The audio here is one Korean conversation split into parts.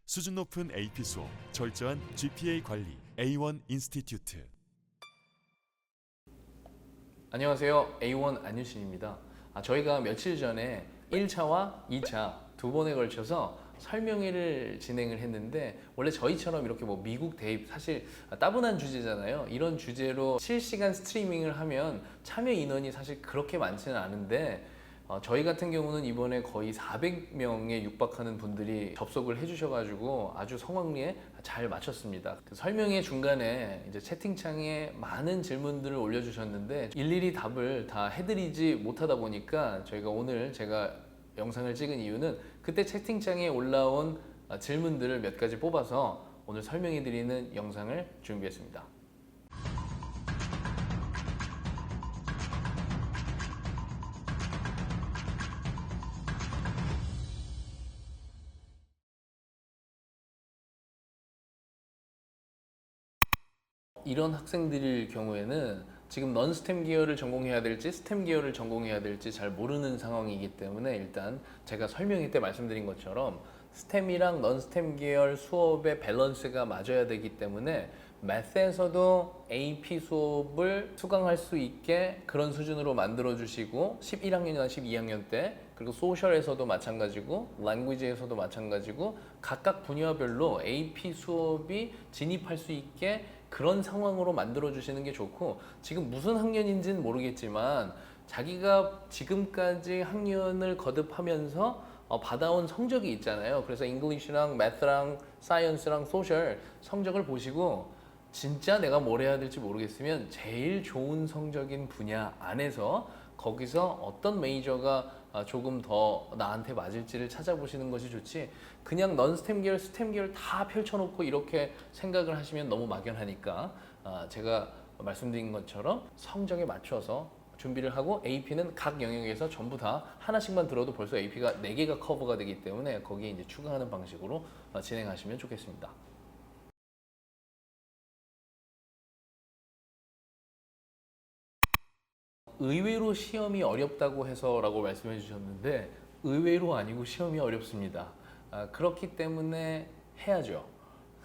수준 높은 AP 수업, 철저한 GPA 관리, A1 인스티튜트. 안녕하세요. A1 안유신입니다. 저희가 며칠 전에 1차와 2차 두 번에 걸쳐서 설명회를 진행을 했는데, 원래 저희처럼 이렇게 뭐 미국 대입, 사실 따분한 주제잖아요. 이런 주제로 실시간 스트리밍을 하면 참여 인원이 사실 그렇게 많지는 않은데, 저희 같은 경우는 이번에 거의 400명에 육박하는 분들이 접속을 해주셔가지고 아주 성황리에 잘 마쳤습니다. 그 설명회 중간에 이제 채팅창에 많은 질문들을 올려주셨는데 일일이 답을 다 해드리지 못하다 보니까 저희가 오늘 제가 영상을 찍은 이유는 그때 채팅창에 올라온 질문들을 몇 가지 뽑아서 오늘 설명해드리는 영상을 준비했습니다. 이런 학생들일 경우에는 지금 넌스템 계열을 전공해야 될지 스템 계열을 전공해야 될지 잘 모르는 상황이기 때문에, 일단 제가 설명회 때 말씀드린 것처럼 스템이랑 넌스템 계열 수업의 밸런스가 맞아야 되기 때문에 매스에서도 AP 수업을 수강할 수 있게 그런 수준으로 만들어 주시고, 11학년이나 12학년 때, 그리고 소셜에서도 마찬가지고 랭귀지에서도 마찬가지고 각각 분야별로 AP 수업이 진입할 수 있게 그런 상황으로 만들어 주시는 게 좋고, 지금 무슨 학년인지는 모르겠지만 자기가 지금까지 학년을 거듭하면서 받아온 성적이 있잖아요. 그래서 잉글리시랑 매스랑 사이언스랑 소셜 성적을 보시고 진짜 내가 뭘 해야 될지 모르겠으면 제일 좋은 성적인 분야 안에서 거기서 어떤 메이저가 조금 더 나한테 맞을지를 찾아보시는 것이 좋지, 그냥 넌스템 계열, 스템 계열 다 펼쳐놓고 이렇게 생각을 하시면 너무 막연하니까 제가 말씀드린 것처럼 성적에 맞춰서 준비를 하고, AP는 각 영역에서 전부 다 하나씩만 들어도 벌써 AP가 4개가 커버가 되기 때문에 거기에 이제 추가하는 방식으로 진행하시면 좋겠습니다. 의외로 시험이 어렵다고 해서라고 말씀해 주셨는데, 의외로 아니고 시험이 어렵습니다. 그렇기 때문에 해야죠.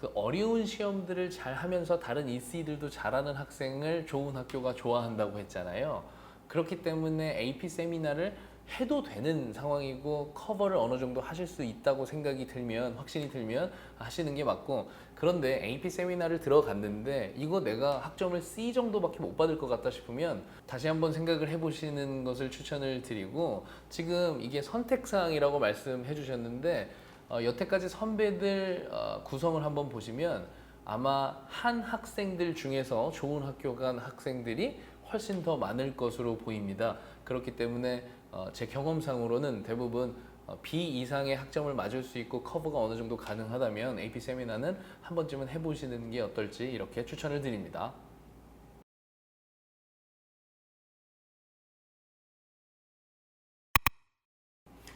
그 어려운 시험들을 잘 하면서 다른 EC들도 잘하는 학생을 좋은 학교가 좋아한다고 했잖아요. 그렇기 때문에 AP 세미나를 해도 되는 상황이고, 커버를 어느 정도 하실 수 있다고 생각이 들면, 확신이 들면 하시는 게 맞고, 그런데 AP 세미나를 들어갔는데 이거 내가 학점을 C 정도밖에 못 받을 것 같다 싶으면 다시 한번 생각을 해보시는 것을 추천을 드리고, 지금 이게 선택사항이라고 말씀해 주셨는데 여태까지 선배들 구성을 한번 보시면 아마 한 학생들 중에서 좋은 학교 간 학생들이 훨씬 더 많을 것으로 보입니다. 그렇기 때문에 제 경험상으로는 대부분 B 이상의 학점을 맞을 수 있고 커버가 어느 정도 가능하다면 AP 세미나는 한 번쯤은 해보시는 게 어떨지 이렇게 추천을 드립니다.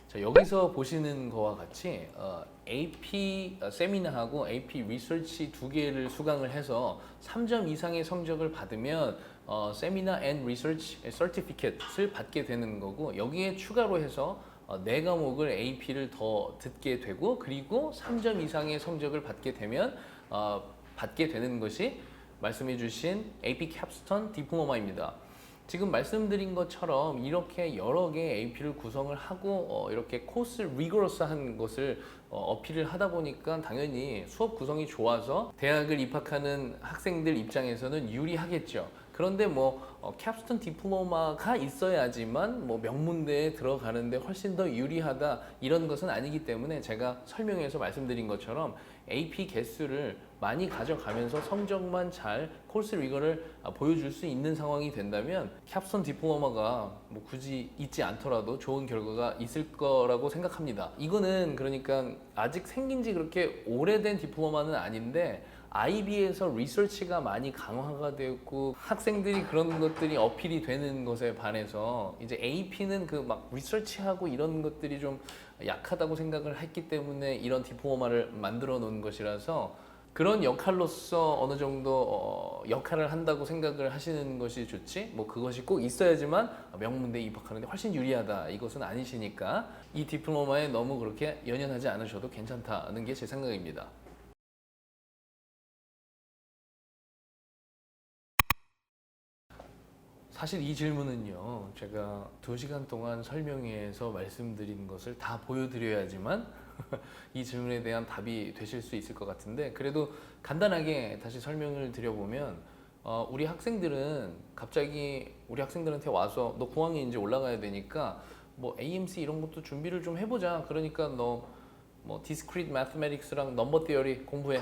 자, 여기서 보시는 거와 같이 AP 세미나하고 AP 리서치 두 개를 수강을 해서 3점 이상의 성적을 받으면 세미나 앤 리서치 서티피켓을 받게 되는 거고, 여기에 추가로 해서 네 과목을 AP를 더 듣게 되고, 그리고 3점 이상의 성적을 받게 되면 받게 되는 것이 말씀해 주신 AP 캡스톤 디플로마입니다. 지금 말씀드린 것처럼 이렇게 여러 개의 AP를 구성을 하고 이렇게 코스 리거러스한 것을 어필을 하다 보니까 당연히 수업 구성이 좋아서 대학을 입학하는 학생들 입장에서는 유리하겠죠. 그런데 캡스톤 디플로마가 있어야지만 명문대에 들어가는데 훨씬 더 유리하다, 이런 것은 아니기 때문에 제가 설명해서 말씀드린 것처럼 AP 개수를 많이 가져가면서 성적만 잘 코스 리거를 보여줄 수 있는 상황이 된다면 캡스톤 디플로마가 굳이 있지 않더라도 좋은 결과가 있을 거라고 생각합니다. 이거는 그러니까 아직 생긴 지 그렇게 오래된 디플로마는 아닌데 IB에서 리서치가 많이 강화가 되고 학생들이 그런 것들이 어필이 되는 것에 반해서 이제 AP는 그 막 리서치하고 이런 것들이 좀 약하다고 생각을 했기 때문에 이런 디플로마를 만들어 놓은 것이라서 그런 역할로서 어느 정도 역할을 한다고 생각을 하시는 것이 좋지, 뭐 그것이 꼭 있어야지만 명문대에 입학하는데 훨씬 유리하다, 이것은 아니시니까 이 디플로마에 너무 그렇게 연연하지 않으셔도 괜찮다는 게 제 생각입니다. 사실 이 질문은요, 제가 2시간 동안 설명회에서 말씀드린 것을 다 보여드려야지만 이 질문에 대한 답이 되실 수 있을 것 같은데, 그래도 간단하게 다시 설명을 드려보면, 우리 학생들은 갑자기 우리 학생들한테 와서 너 공항에 이제 올라가야 되니까 뭐 AMC 이런 것도 준비를 좀 해보자. 그러니까 너 뭐 Discrete Mathematics랑 Number Theory 공부해.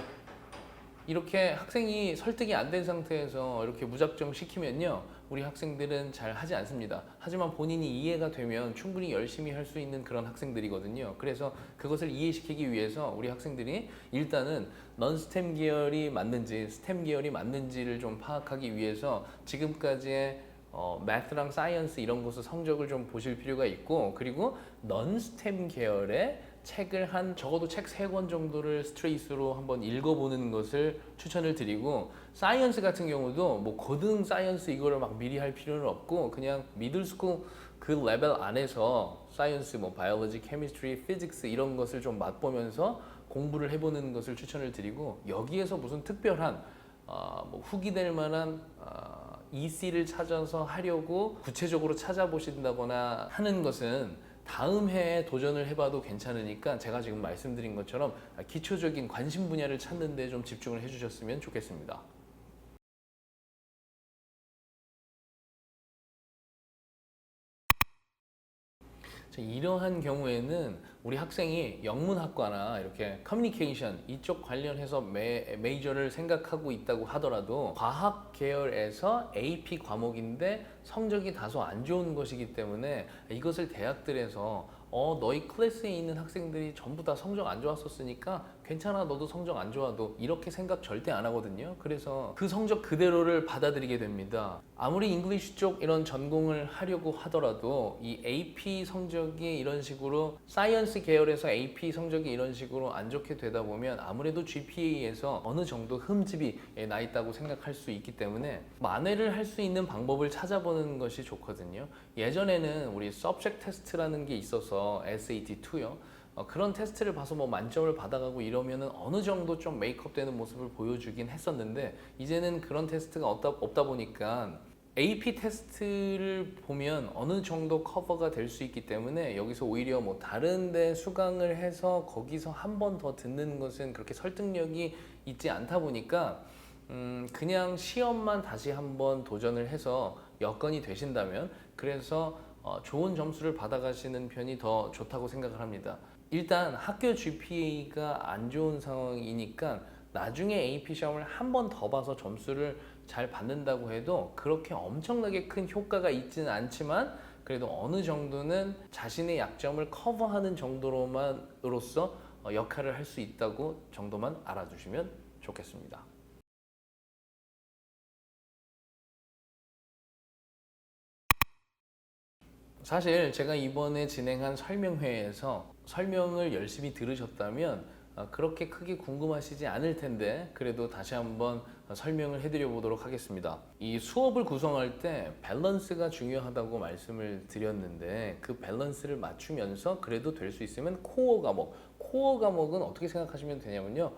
이렇게 학생이 설득이 안 된 상태에서 이렇게 무작정 시키면요, 우리 학생들은 잘 하지 않습니다. 하지만 본인이 이해가 되면 충분히 열심히 할 수 있는 그런 학생들이거든요. 그래서 그것을 이해시키기 위해서 우리 학생들이 일단은 넌스템 계열이 맞는지 스템 계열이 맞는지를 좀 파악하기 위해서 지금까지의 매스랑 사이언스 이런 것의 성적을 좀 보실 필요가 있고, 그리고 넌스템 계열의 책을 한 적어도 책 3권 정도를 스트레이트로 한번 읽어보는 것을 추천을 드리고, 사이언스 같은 경우도 뭐 고등 사이언스 이거를 막 미리 할 필요는 없고 그냥 미들스쿨 그 레벨 안에서 사이언스 뭐 바이올로지, 케미스트리, 피직스 이런 것을 좀 맛보면서 공부를 해보는 것을 추천을 드리고, 여기에서 무슨 특별한 뭐 후기 될 만한 EC를 찾아서 하려고 구체적으로 찾아보신다거나 하는 것은 다음 해에 도전을 해봐도 괜찮으니까 제가 지금 말씀드린 것처럼 기초적인 관심 분야를 찾는 데 좀 집중을 해주셨으면 좋겠습니다. 이러한 경우에는 우리 학생이 영문학과나 이렇게 커뮤니케이션 이쪽 관련해서 메이저를 생각하고 있다고 하더라도 과학 계열에서 AP 과목인데 성적이 다소 안 좋은 것이기 때문에 이것을 대학들에서 너희 클래스에 있는 학생들이 전부 다 성적 안 좋았었으니까 괜찮아, 너도 성적 안 좋아도, 이렇게 생각 절대 안 하거든요. 그래서 그 성적 그대로를 받아들이게 됩니다. 아무리 잉글리시 쪽 이런 전공을 하려고 하더라도 이 AP 성적이 이런 식으로, 사이언스 계열에서 AP 성적이 이런 식으로 안 좋게 되다 보면 아무래도 GPA에서 어느 정도 흠집이 나 있다고 생각할 수 있기 때문에 만회를 할 수 있는 방법을 찾아보는 것이 좋거든요. 예전에는 우리 Subject Test라는 게 있어서 SAT2요. 그런 테스트를 봐서 뭐 만점을 받아가고 이러면은 어느 정도 좀 메이크업 되는 모습을 보여주긴 했었는데, 이제는 그런 테스트가 없다 보니까 AP 테스트를 보면 어느 정도 커버가 될 수 있기 때문에 여기서 오히려 뭐 다른 데 수강을 해서 거기서 한 번 더 듣는 것은 그렇게 설득력이 있지 않다 보니까 그냥 시험만 다시 한번 도전을 해서 여건이 되신다면, 그래서 좋은 점수를 받아가시는 편이 더 좋다고 생각을 합니다. 일단 학교 GPA가 안 좋은 상황이니까 나중에 AP 시험을 한 번 더 봐서 점수를 잘 받는다고 해도 그렇게 엄청나게 큰 효과가 있지는 않지만, 그래도 어느 정도는 자신의 약점을 커버하는 정도로서 역할을 할 수 있다고 정도만 알아두시면 좋겠습니다. 사실 제가 이번에 진행한 설명회에서 설명을 열심히 들으셨다면 그렇게 크게 궁금하시지 않을 텐데, 그래도 다시 한번 설명을 해드려 보도록 하겠습니다. 이 수업을 구성할 때 밸런스가 중요하다고 말씀을 드렸는데, 그 밸런스를 맞추면서 그래도 될 수 있으면 코어 과목은 어떻게 생각하시면 되냐면요,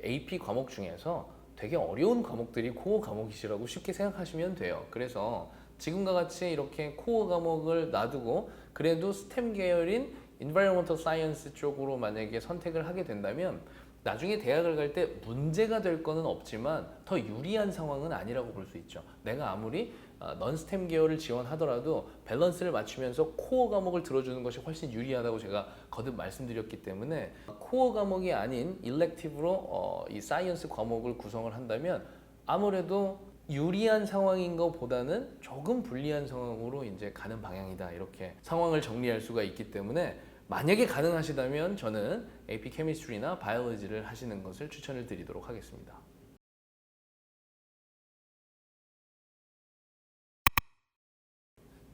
AP 과목 중에서 되게 어려운 과목들이 코어 과목이시라고 쉽게 생각하시면 돼요. 그래서 지금과 같이 이렇게 코어 과목을 놔두고 그래도 스템 계열인 Environmental Science 쪽으로 만약에 선택을 하게 된다면 나중에 대학을 갈 때 문제가 될 거는 없지만 더 유리한 상황은 아니라고 볼 수 있죠. 내가 아무리 넌스템 계열을 지원하더라도 밸런스를 맞추면서 코어 과목을 들어주는 것이 훨씬 유리하다고 제가 거듭 말씀드렸기 때문에, 코어 과목이 아닌 일렉티브로 이 사이언스 과목을 구성을 한다면 아무래도 유리한 상황인 것보다는 조금 불리한 상황으로 이제 가는 방향이다, 이렇게 상황을 정리할 수가 있기 때문에 만약에 가능하시다면 저는 AP 케미스트리나 바이올로지를 하시는 것을 추천을 드리도록 하겠습니다.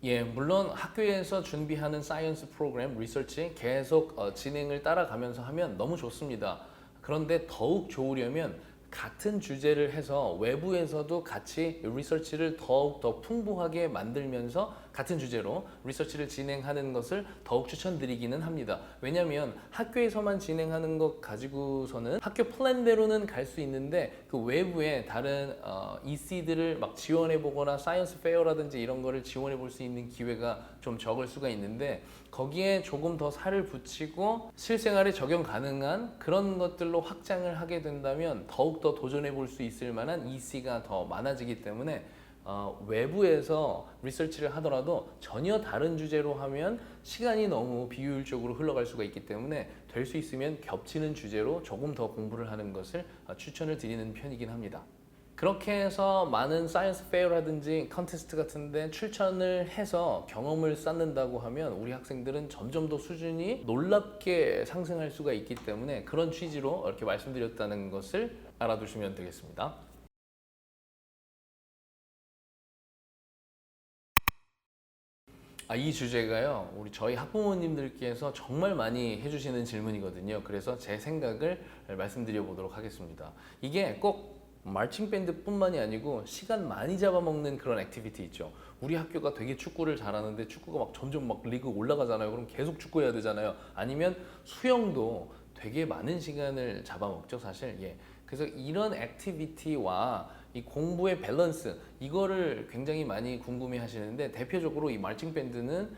예, 물론 학교에서 준비하는 사이언스 프로그램, 리서치 계속 진행을 따라가면서 하면 너무 좋습니다. 그런데 더욱 좋으려면 같은 주제를 해서 외부에서도 같이 리서치를 더욱 더 풍부하게 만들면서 같은 주제로 리서치를 진행하는 것을 더욱 추천드리기는 합니다. 왜냐하면 학교에서만 진행하는 것 가지고서는 학교 플랜대로는 갈 수 있는데 그 외부에 다른 EC들을 막 지원해 보거나 사이언스 페어라든지 이런 거를 지원해 볼 수 있는 기회가 좀 적을 수가 있는데 거기에 조금 더 살을 붙이고 실생활에 적용 가능한 그런 것들로 확장을 하게 된다면 더욱더 도전해 볼 수 있을 만한 EC가 더 많아지기 때문에 외부에서 리서치를 하더라도 전혀 다른 주제로 하면 시간이 너무 비효율적으로 흘러갈 수가 있기 때문에 될 수 있으면 겹치는 주제로 조금 더 공부를 하는 것을 추천을 드리는 편이긴 합니다. 그렇게 해서 많은 사이언스 페어라든지 컨테스트 같은데 출전을 해서 경험을 쌓는다고 하면 우리 학생들은 점점 더 수준이 놀랍게 상승할 수가 있기 때문에 그런 취지로 이렇게 말씀드렸다는 것을 알아두시면 되겠습니다. 이 주제가요, 저희 학부모님들께서 정말 많이 해주시는 질문이거든요. 그래서 제 생각을 말씀드려 보도록 하겠습니다. 이게 꼭 마칭 밴드 뿐만이 아니고 시간 많이 잡아먹는 그런 액티비티 있죠. 우리 학교가 되게 축구를 잘하는데 축구가 막 점점 막 리그 올라가잖아요. 그럼 계속 축구해야 되잖아요. 아니면 수영도 되게 많은 시간을 잡아먹죠, 사실. 예. 그래서 이런 액티비티와 이 공부의 밸런스 이거를 굉장히 많이 궁금해 하시는데 대표적으로 이 마칭 밴드는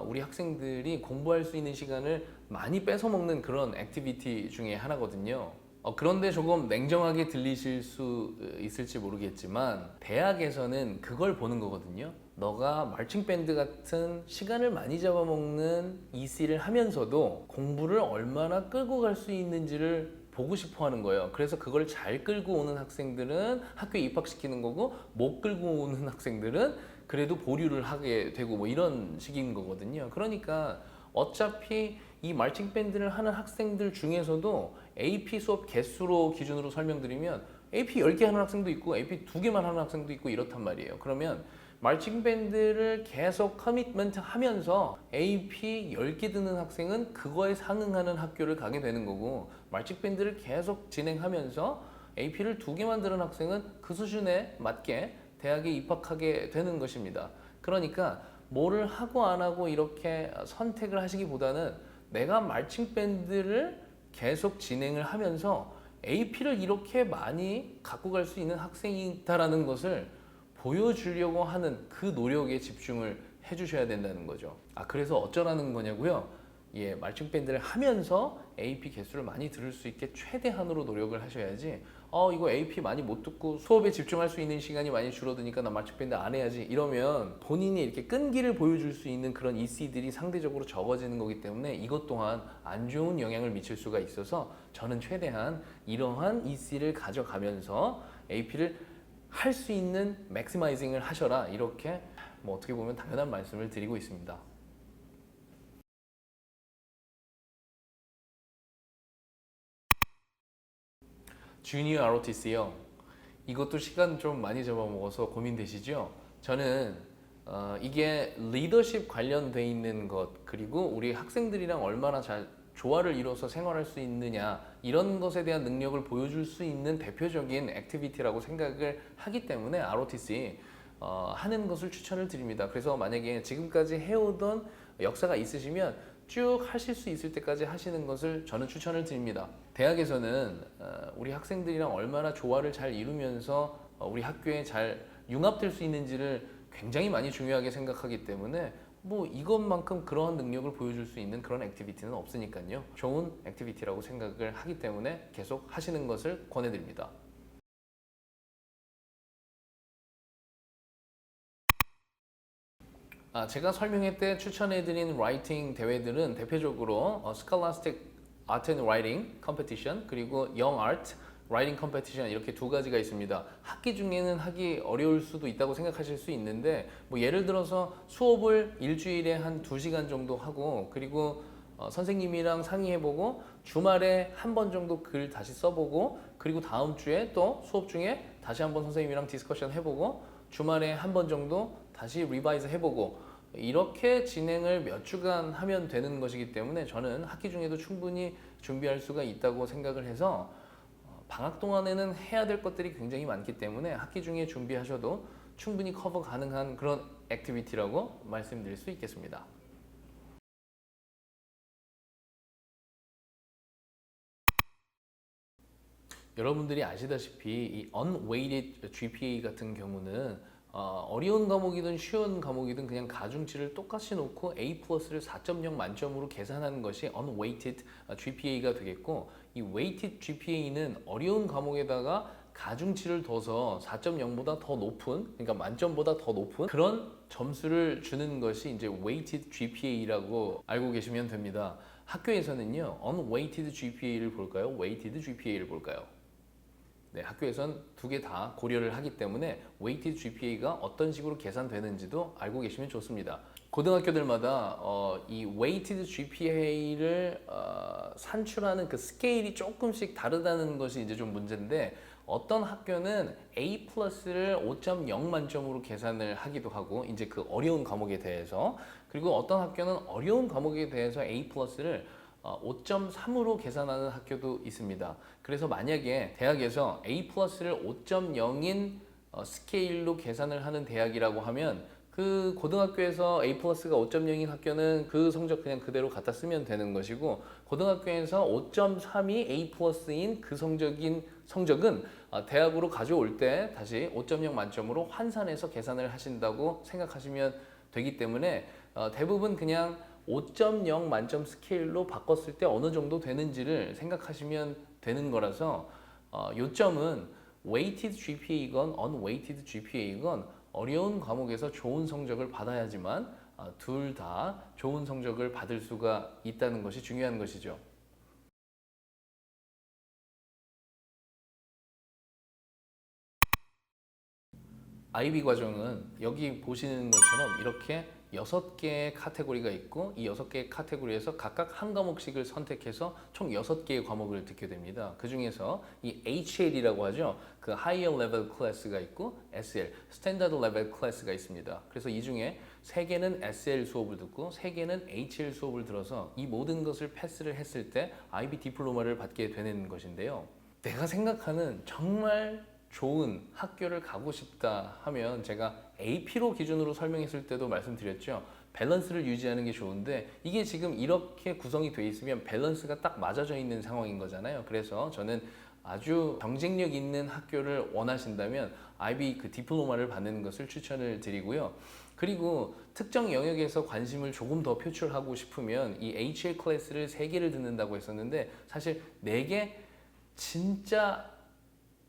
우리 학생들이 공부할 수 있는 시간을 많이 뺏어 먹는 그런 액티비티 중에 하나거든요. 그런데 조금 냉정하게 들리실 수 있을지 모르겠지만 대학에서는 그걸 보는 거거든요. 너가 마칭 밴드 같은 시간을 많이 잡아먹는 EC를 하면서도 공부를 얼마나 끌고 갈 수 있는지를 보고 싶어 하는 거예요. 그래서 그걸 잘 끌고 오는 학생들은 학교에 입학시키는 거고 못 끌고 오는 학생들은 그래도 보류를 하게 되고 뭐 이런 식인 거거든요. 그러니까 어차피 이 마칭 밴드를 하는 학생들 중에서도 AP 수업 개수로 기준으로 설명드리면 AP 10개 하는 학생도 있고 AP 2개만 하는 학생도 있고 이렇단 말이에요. 그러면 마칭 밴드를 계속 커미트먼트 하면서 AP 10개 듣는 학생은 그거에 상응하는 학교를 가게 되는 거고 마칭 밴드를 계속 진행하면서 AP를 2개만 들은 학생은 그 수준에 맞게 대학에 입학하게 되는 것입니다. 그러니까 뭐를 하고 안 하고 이렇게 선택을 하시기보다는 내가 마칭 밴드를 계속 진행을 하면서 AP를 이렇게 많이 갖고 갈 수 있는 학생이다라는 것을 보여주려고 하는 그 노력에 집중을 해주셔야 된다는 거죠. 그래서 어쩌라는 거냐고요? 예, 마칭 밴드를 하면서 AP 개수를 많이 들을 수 있게 최대한으로 노력을 하셔야지 이거 AP 많이 못 듣고 수업에 집중할 수 있는 시간이 많이 줄어드니까 나 마칭 밴드 안 해야지 이러면 본인이 이렇게 끈기를 보여줄 수 있는 그런 EC들이 상대적으로 적어지는 거기 때문에 이것 또한 안 좋은 영향을 미칠 수가 있어서 저는 최대한 이러한 EC를 가져가면서 AP를 할 수 있는 맥시마이징을 하셔라 이렇게 뭐 어떻게 보면 당연한 말씀을 드리고 있습니다. 주니어 ROTC요. 이것도 시간 좀 많이 잡아먹어서 고민되시죠? 저는 이게 리더십 관련돼 있는 것 그리고 우리 학생들이랑 얼마나 잘 조화를 이뤄서 생활할 수 있느냐 이런 것에 대한 능력을 보여줄 수 있는 대표적인 액티비티라고 생각을 하기 때문에 ROTC 하는 것을 추천을 드립니다. 그래서 만약에 지금까지 해오던 역사가 있으시면 쭉 하실 수 있을 때까지 하시는 것을 저는 추천을 드립니다. 대학에서는 우리 학생들이랑 얼마나 조화를 잘 이루면서 우리 학교에 잘 융합될 수 있는지를 굉장히 많이 중요하게 생각하기 때문에 뭐 이것만큼 그러한 능력을 보여줄 수 있는 그런 액티비티는 없으니까요. 좋은 액티비티라고 생각을 하기 때문에 계속 하시는 것을 권해드립니다. 제가 설명회 때 추천해드린 라이팅 대회들은 대표적으로 Scholastic Art and Writing Competition 그리고 Young Art Writing Competition 이렇게 두 가지가 있습니다. 학기 중에는 하기 어려울 수도 있다고 생각하실 수 있는데 뭐 예를 들어서 수업을 일주일에 한 2시간 정도 하고 그리고 선생님이랑 상의해보고 주말에 한 번 정도 글 다시 써보고 그리고 다음 주에 또 수업 중에 다시 한번 선생님이랑 디스커션 해보고 주말에 한 번 정도 다시 리바이즈 해보고 이렇게 진행을 몇 주간 하면 되는 것이기 때문에 저는 학기 중에도 충분히 준비할 수가 있다고 생각을 해서 방학 동안에는 해야 될 것들이 굉장히 많기 때문에 학기 중에 준비하셔도 충분히 커버 가능한 그런 액티비티라고 말씀드릴 수 있겠습니다. 여러분들이 아시다시피 이 unweighted GPA 같은 경우는 어려운 과목이든 쉬운 과목이든 그냥 가중치를 똑같이 놓고 A 플러스를 4.0 만점으로 계산하는 것이 unweighted GPA가 되겠고, 이 weighted GPA는 어려운 과목에다가 가중치를 둬서 4.0보다 더 높은, 그러니까 만점보다 더 높은 그런 점수를 주는 것이 이제 weighted GPA라고 알고 계시면 됩니다. 학교에서는요, unweighted GPA를 볼까요? weighted GPA를 볼까요? 네, 학교에선 두 개 다 고려를 하기 때문에 weighted GPA가 어떤 식으로 계산되는지도 알고 계시면 좋습니다. 고등학교들마다 이 weighted GPA를 산출하는 그 스케일이 조금씩 다르다는 것이 이제 좀 문제인데, 어떤 학교는 A 플러스를 5.0 만점으로 계산을 하기도 하고, 이제 그 어려운 과목에 대해서, 그리고 어떤 학교는 어려운 과목에 대해서 A 플러스를 5.3으로 계산하는 학교도 있습니다. 그래서 만약에 대학에서 A 플러스를 5.0인 스케일로 계산을 하는 대학이라고 하면, 그 고등학교에서 A 플러스가 5.0인 학교는 그 성적 그냥 그대로 갖다 쓰면 되는 것이고, 고등학교에서 5.3이 A 플러스인 그 성적은 대학으로 가져올 때 다시 5.0 만점으로 환산해서 계산을 하신다고 생각하시면 되기 때문에 대부분 그냥 5.0 만점 스케일로 바꿨을 때 어느 정도 되는지를 생각하시면 되는 거라서, 요점은 weighted GPA이건 unweighted GPA이건 어려운 과목에서 좋은 성적을 받아야지만 둘 다 좋은 성적을 받을 수가 있다는 것이 중요한 것이죠. IB 과정은 여기 보시는 것처럼 이렇게 6개의 카테고리가 있고, 이 6개의 카테고리에서 각각 한 과목씩을 선택해서 총 6개의 과목을 듣게 됩니다. 그 중에서 이 HL이라고 하죠. 그 Higher Level Class가 있고 SL, Standard Level Class가 있습니다. 그래서 이 중에 3개는 SL 수업을 듣고 3개는 HL 수업을 들어서 이 모든 것을 패스를 했을 때 IB 디플로마를 받게 되는 것인데요. 내가 생각하는 정말 좋은 학교를 가고 싶다 하면, 제가 AP로 기준으로 설명했을 때도 말씀드렸죠. 밸런스를 유지하는 게 좋은데, 이게 지금 이렇게 구성이 돼 있으면 밸런스가 딱 맞아져 있는 상황인 거잖아요. 그래서 저는 아주 경쟁력 있는 학교를 원하신다면 IB 그 디플로마를 받는 것을 추천을 드리고요. 그리고 특정 영역에서 관심을 조금 더 표출하고 싶으면 이 HL 클래스를 3개를 듣는다고 했었는데, 사실 4개 진짜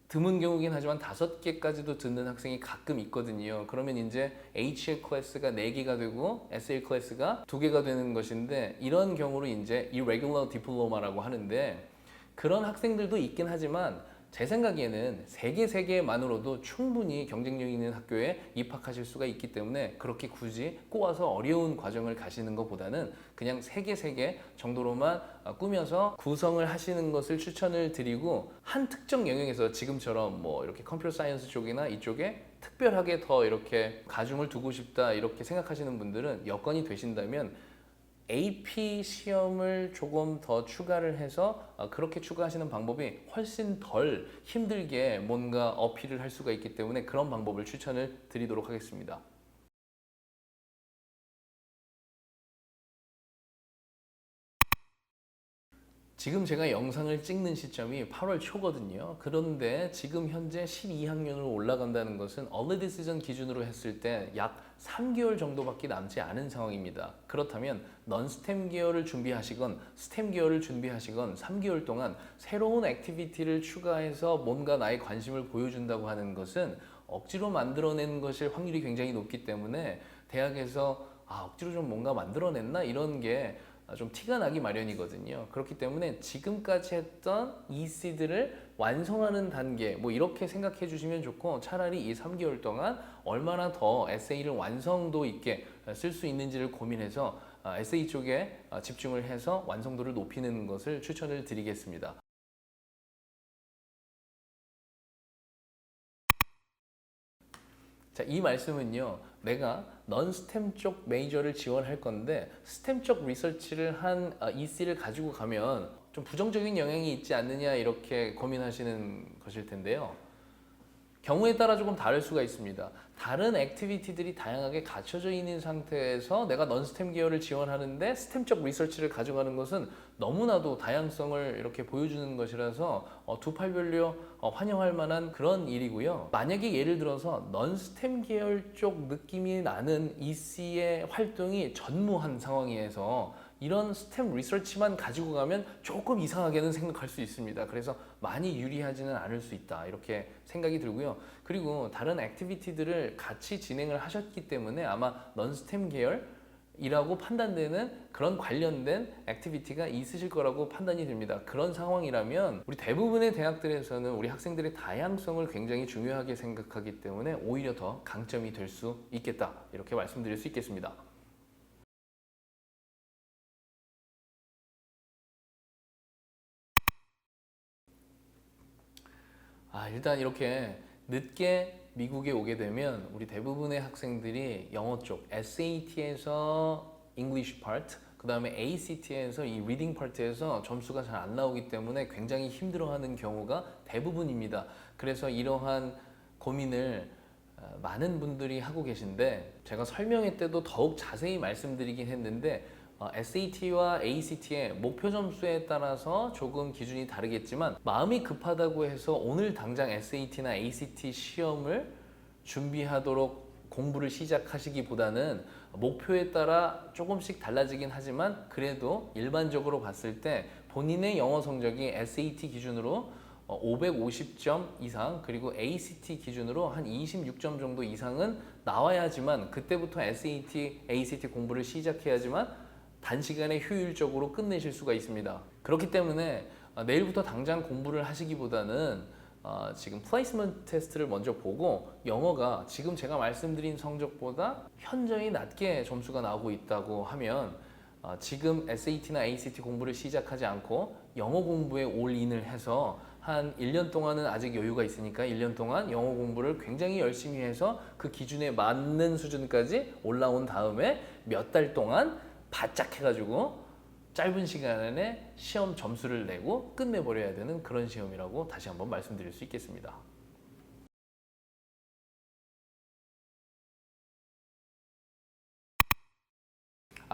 드문 경우긴 하지만 5개까지도 듣는 학생이 가끔 있거든요. 그러면 이제 HL 클래스가 4개가 되고 SL 클래스가 2개가 되는 것인데, 이런 경우를 이제 Irregular Diploma라고 하는데, 그런 학생들도 있긴 하지만 제 생각에는 3개만으로도 충분히 경쟁력 있는 학교에 입학하실 수가 있기 때문에 그렇게 굳이 꼬아서 어려운 과정을 가시는 것보다는 그냥 3개 정도로만 꾸며서 구성을 하시는 것을 추천을 드리고, 한 특정 영역에서 지금처럼 뭐 이렇게 컴퓨터 사이언스 쪽이나 이쪽에 특별하게 더 이렇게 가중을 두고 싶다 이렇게 생각하시는 분들은, 여건이 되신다면 AP 시험을 조금 더 추가를 해서 그렇게 추가하시는 방법이 훨씬 덜 힘들게 뭔가 어필을 할 수가 있기 때문에 그런 방법을 추천을 드리도록 하겠습니다. 지금 제가 영상을 찍는 시점이 8월 초거든요. 그런데 지금 현재 12학년으로 올라간다는 것은 early decision 기준으로 했을 때 약 3개월 정도밖에 남지 않은 상황입니다. 그렇다면 non-STEM 계열을 준비하시건 STEM 계열을 준비하시건 3개월 동안 새로운 액티비티를 추가해서 뭔가 나의 관심을 보여준다고 하는 것은 억지로 만들어낸 것일 확률이 굉장히 높기 때문에, 대학에서 억지로 좀 뭔가 만들어냈나 이런 게 좀 티가 나기 마련이거든요. 그렇기 때문에 지금까지 했던 EC들을 완성하는 단계, 뭐 이렇게 생각해 주시면 좋고, 차라리 이 3개월 동안 얼마나 더 에세이를 완성도 있게 쓸 수 있는지를 고민해서 에세이 쪽에 집중을 해서 완성도를 높이는 것을 추천을 드리겠습니다. 자, 이 말씀은요, 내가 non-STEM 쪽 메이저를 지원할 건데 스템 쪽 리서치를 한 EC를 가지고 가면 좀 부정적인 영향이 있지 않느냐 이렇게 고민하시는 것일 텐데요. 경우에 따라 조금 다를 수가 있습니다. 다른 액티비티들이 다양하게 갖춰져 있는 상태에서 내가 넌스템 계열을 지원하는데 스템적 리서치를 가져가는 것은 너무나도 다양성을 이렇게 보여주는 것이라서 두 팔 벌려 환영할 만한 그런 일이고요. 만약에 예를 들어서 넌스템 계열 쪽 느낌이 나는 EC의 활동이 전무한 상황에서 이런 스템 리서치만 가지고 가면 조금 이상하게는 생각할 수 있습니다. 그래서 많이 유리하지는 않을 수 있다 이렇게 생각이 들고요. 그리고 다른 액티비티들을 같이 진행을 하셨기 때문에 아마 넌스템 계열이라고 판단되는 그런 관련된 액티비티가 있으실 거라고 판단이 됩니다. 그런 상황이라면 우리 대부분의 대학들에서는 우리 학생들의 다양성을 굉장히 중요하게 생각하기 때문에 오히려 더 강점이 될 수 있겠다 이렇게 말씀드릴 수 있겠습니다. 일단 이렇게 늦게 미국에 오게 되면 우리 대부분의 학생들이 영어 쪽 SAT에서 English part, 그 다음에 ACT에서 이 Reading part에서 점수가 잘 안 나오기 때문에 굉장히 힘들어하는 경우가 대부분입니다. 그래서 이러한 고민을 많은 분들이 하고 계신데 제가 설명회 때도 더욱 자세히 말씀드리긴 했는데 SAT와 ACT의 목표 점수에 따라서 조금 기준이 다르겠지만 마음이 급하다고 해서 오늘 당장 SAT나 ACT 시험을 준비하도록 공부를 시작하시기보다는 목표에 따라 조금씩 달라지긴 하지만 그래도 일반적으로 봤을 때 본인의 영어 성적이 SAT 기준으로 550점 이상 그리고 ACT 기준으로 한 26점 정도 이상은 나와야지만 그때부터 SAT, ACT 공부를 시작해야지만 단시간에 효율적으로 끝내실 수가 있습니다. 그렇기 때문에 내일부터 당장 공부를 하시기보다는 지금 플레이스먼트 테스트를 먼저 보고 영어가 지금 제가 말씀드린 성적보다 현저히 낮게 점수가 나오고 있다고 하면 지금 SAT나 ACT 공부를 시작하지 않고 영어 공부에 올인을 해서 한 1년 동안은 아직 여유가 있으니까 1년 동안 영어 공부를 굉장히 열심히 해서 그 기준에 맞는 수준까지 올라온 다음에 몇 달 동안 바짝 해가지고 짧은 시간에 시험 점수를 내고 끝내버려야 되는 그런 시험이라고 다시 한번 말씀드릴 수 있겠습니다.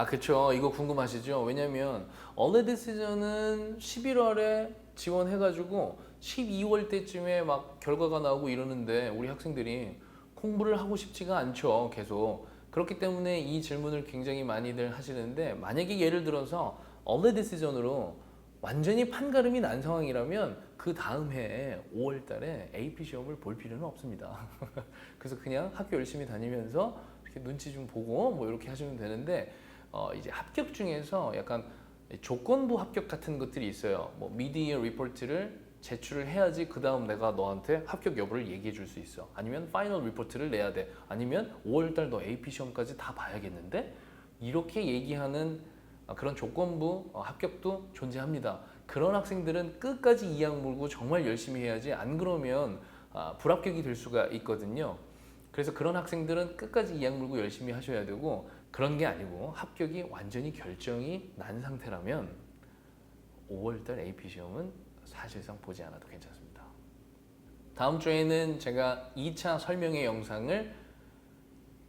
그쵸. 이거 궁금하시죠? 왜냐면 Early Decision은 11월에 지원해가지고 12월 때쯤에 막 결과가 나오고 이러는데 우리 학생들이 공부를 하고 싶지가 않죠. 계속. 그렇기 때문에 이 질문을 굉장히 많이들 하시는데 만약에 예를 들어서 Early Decision으로 완전히 판가름이 난 상황이라면 그 다음 해에 5월 달에 AP 시험을 볼 필요는 없습니다. 그래서 그냥 학교 열심히 다니면서 이렇게 눈치 좀 보고 뭐 이렇게 하시면 되는데 이제 합격 중에서 약간 조건부 합격 같은 것들이 있어요. 뭐 미디어 리포트를 제출을 해야지 그 다음 내가 너한테 합격 여부를 얘기해 줄 수 있어. 아니면 파이널 리포트를 내야 돼. 아니면 5월달 너 AP 시험까지 다 봐야겠는데? 이렇게 얘기하는 그런 조건부 합격도 존재합니다. 그런 학생들은 끝까지 이악 물고 정말 열심히 해야지 안 그러면 불합격이 될 수가 있거든요. 그래서 그런 학생들은 끝까지 이악 물고 열심히 하셔야 되고 그런 게 아니고 합격이 완전히 결정이 난 상태라면 5월달 AP 시험은 사실상 보지 않아도 괜찮습니다. 다음 주에는 제가 2차 설명회 영상을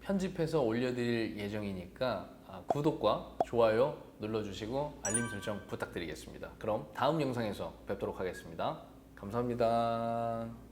편집해서 올려드릴 예정이니까 구독과 좋아요 눌러주시고 알림 설정 부탁드리겠습니다. 그럼 다음 영상에서 뵙도록 하겠습니다. 감사합니다.